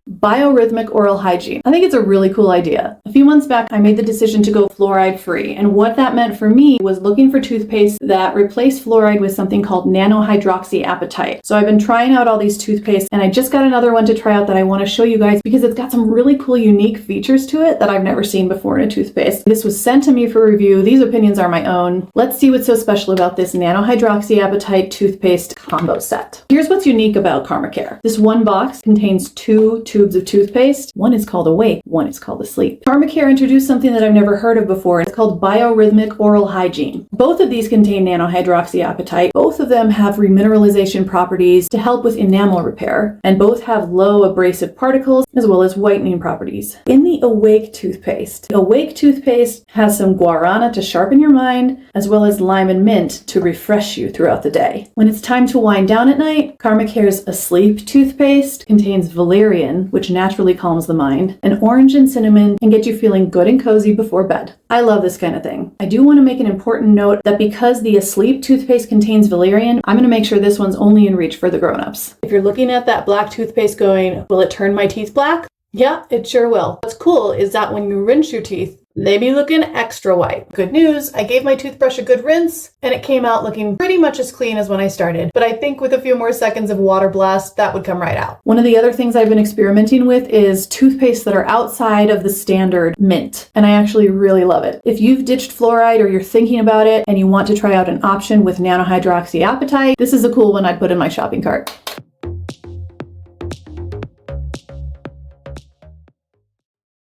Biorhythmic oral hygiene. I think it's a really cool idea. A few months back, I made the decision to go fluoride-free, and what that meant for me was looking for toothpaste that replaced fluoride with something called Nanohydroxyapatite. So I've been trying out all these toothpastes, and I just got another one to try out that I want to show you guys because it's got some really cool, unique features to it that I've never seen before in a toothpaste. This was sent to me for review. These opinions are my own. Let's see what's so special about this Nanohydroxyapatite toothpaste combo set. Here's what's unique about Karmicare. This one box contains 2 tubes of toothpaste. One is called Awake, one is called Asleep. Karmicare introduced something that I've never heard of before. It's called Biorhythmic Oral Hygiene. Both of these contain nanohydroxyapatite. Both of them have remineralization properties to help with enamel repair, and both have low abrasive particles as well as whitening properties. In the Awake toothpaste has some guarana to sharpen your mind, as well as lime and mint to refresh you throughout the day. When it's time to wind down at night, Karmicare's Asleep toothpaste contains valerian, which naturally calms the mind, and orange and cinnamon can get you feeling good and cozy before bed. I love this kind of thing. I do want to make an important note that because the Asleep toothpaste contains valerian, I'm going to make sure this one's only in reach for the grown-ups. If you're looking at that black toothpaste going, will it turn my teeth black? Yeah, it sure will. What's cool is that when you rinse your teeth, they be looking extra white. Good news, I gave my toothbrush a good rinse and it came out looking pretty much as clean as when I started. But I think with a few more seconds of water blast, that would come right out. One of the other things I've been experimenting with is toothpaste that are outside of the standard mint. And I actually really love it. If you've ditched fluoride or you're thinking about it and you want to try out an option with nanohydroxyapatite, this is a cool one I'd put in my shopping cart.